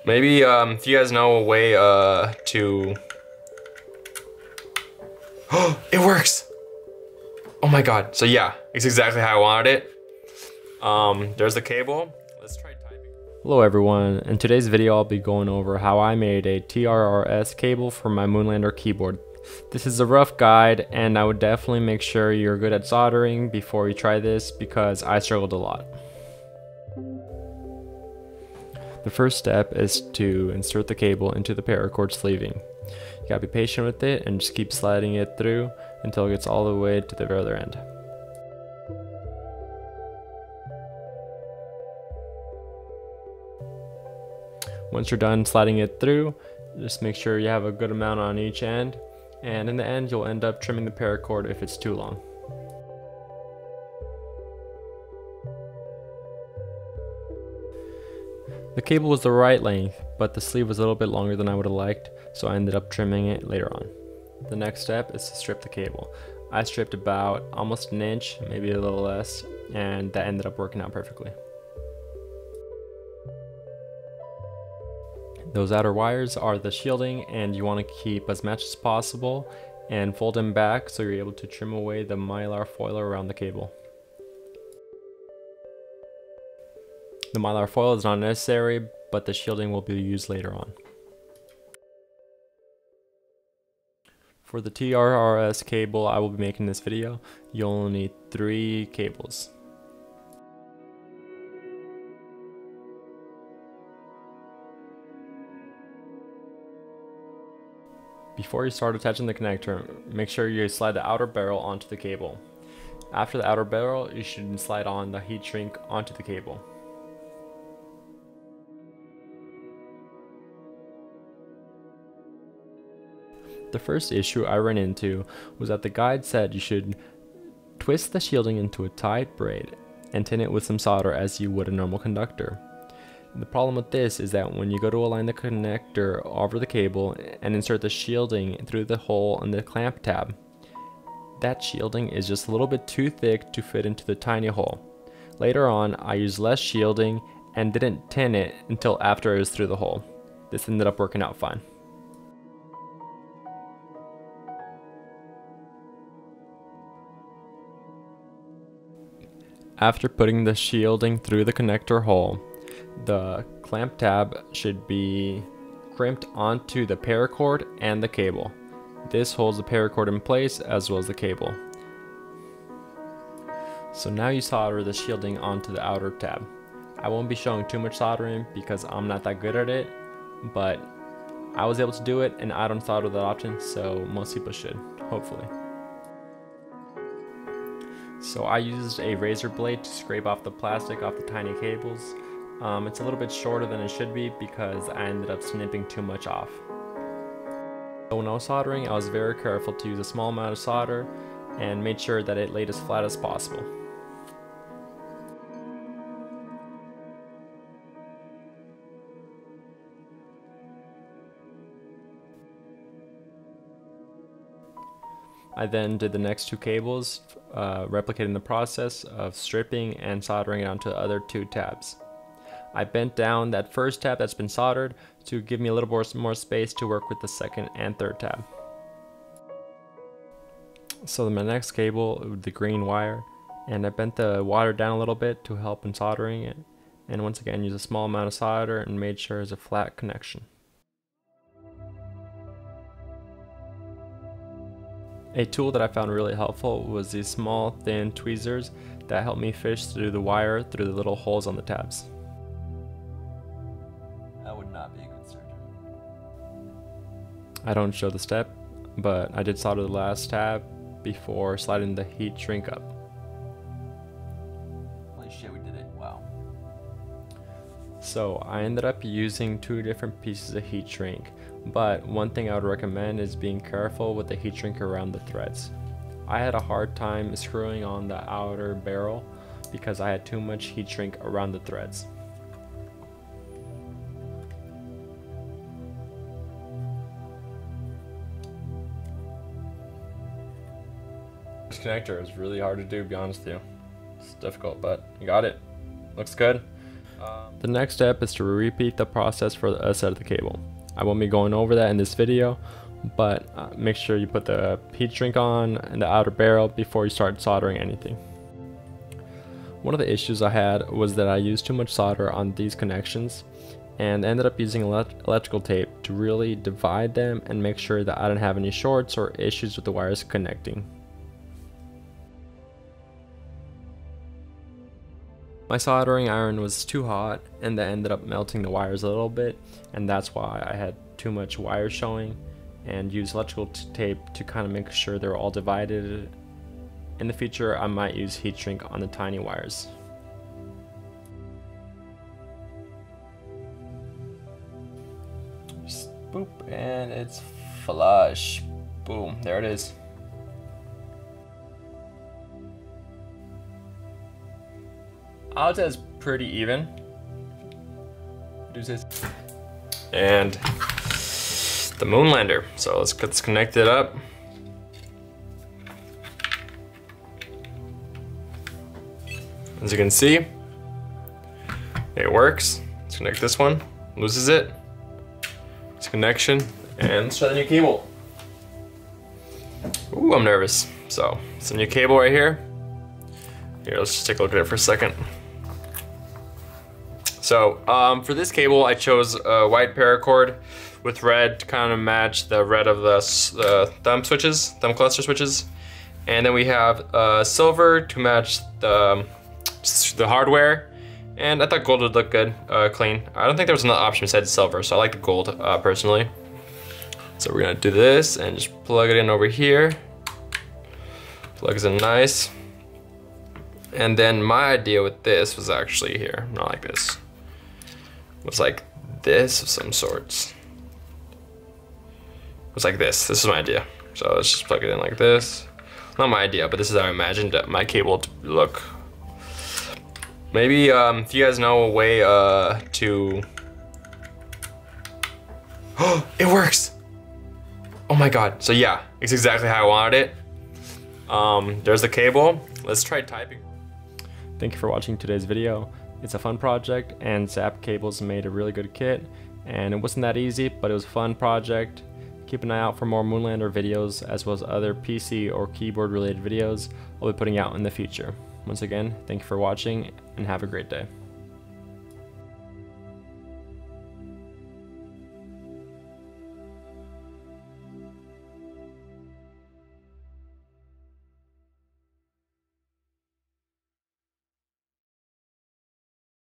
Maybe if you guys know a way to... Oh, it works! Oh my god. So yeah, it's exactly how I wanted it. There's the cable. Let's try typing. Hello everyone. In today's video I'll be going over how I made a TRRS cable for my Moonlander keyboard. This is a rough guide and I would definitely make sure you're good at soldering before you try this because I struggled a lot. The first step is to insert the cable into the paracord sleeving. You gotta be patient with it and just keep sliding it through until it gets all the way to the very other end. Once you're done sliding it through, just make sure you have a good amount on each end, and in the end you'll end up trimming the paracord if it's too long. The cable was the right length, but the sleeve was a little bit longer than I would have liked, so I ended up trimming it later on. The next step is to strip the cable. I stripped about almost an inch, maybe a little less, and that ended up working out perfectly. Those outer wires are the shielding, and you want to keep as much as possible and fold them back so you're able to trim away the mylar foil around the cable. The mylar foil is not necessary, but the shielding will be used later on. For the TRRS cable I will be making this video, you'll only need 3 cables. Before you start attaching the connector, make sure you slide the outer barrel onto the cable. After the outer barrel, you should slide on the heat shrink onto the cable. The first issue I ran into was that the guide said you should twist the shielding into a tight braid and tin it with some solder as you would a normal conductor. The problem with this is that when you go to align the connector over the cable and insert the shielding through the hole in the clamp tab, that shielding is just a little bit too thick to fit into the tiny hole. Later on, I used less shielding and didn't tin it until after it was through the hole. This ended up working out fine. After putting the shielding through the connector hole, the clamp tab should be crimped onto the paracord and the cable. This holds the paracord in place as well as the cable. So now you solder the shielding onto the outer tab. I won't be showing too much soldering because I'm not that good at it, but I was able to do it and I don't solder that often, so most people should, hopefully. So I used a razor blade to scrape off the plastic off the tiny cables. It's a little bit shorter than it should be because I ended up snipping too much off. So when I was soldering, I was very careful to use a small amount of solder and made sure that it laid as flat as possible. I then did the next 2 cables, replicating the process of stripping and soldering it onto the other 2 tabs. I bent down that first tab that's been soldered to give me a little more space to work with the second and third tab. So my next cable, the green wire, and I bent the wire down a little bit to help in soldering it, and once again used a small amount of solder and made sure it's a flat connection. A tool that I found really helpful was these small, thin tweezers that helped me fish through the wire through the little holes on the tabs. That would not be a good surgeon. I don't show the step, but I did solder the last tab before sliding the heat shrink up. Holy shit, we did it. Wow. So I ended up using 2 different pieces of heat shrink. But one thing I would recommend is being careful with the heat shrink around the threads. I had a hard time screwing on the outer barrel because I had too much heat shrink around the threads. This connector is really hard to do, to be honest with you. It's difficult, but you got it. Looks good. The next step is to repeat the process for a set of the cable. I won't be going over that in this video, but make sure you put the heat shrink on and the outer barrel before you start soldering anything. One of the issues I had was that I used too much solder on these connections and ended up using electrical tape to really divide them and make sure that I didn't have any shorts or issues with the wires connecting. My soldering iron was too hot and that ended up melting the wires a little bit, and that's why I had too much wire showing, and used electrical tape to kind of make sure they're all divided. In the future, I might use heat shrink on the tiny wires. Just boop, and it's flush. Boom, there it is. I would say it's pretty even. And the Moonlander. So let's get this connected up. As you can see, it works. Let's connect this one, loses it. It's connection, and let's try the new cable. Ooh, I'm nervous. So it's a new cable right here. Here, let's just take a look at it for a second. So for this cable, I chose a white paracord with red to kind of match the red of the thumb cluster switches. And then we have silver to match the hardware. And I thought gold would look good, clean. I don't think there was another option besides silver, so I like the gold personally. So we're gonna do this and just plug it in over here. Plugs in nice. And then my idea with this was actually here, not like this. It was like this of some sorts. It was like this. This is my idea. So let's just plug it in like this. Not my idea, but this is how I imagined my cable to look. Maybe if you guys know a way to... Oh, it works! Oh my god. So yeah, it's exactly how I wanted it. There's the cable. Let's try typing. Thank you for watching today's video. It's a fun project, and Zap Cables made a really good kit, and it wasn't that easy, but it was a fun project. Keep an eye out for more Moonlander videos, as well as other PC or keyboard related videos I'll be putting out in the future. Once again, thank you for watching, and have a great day.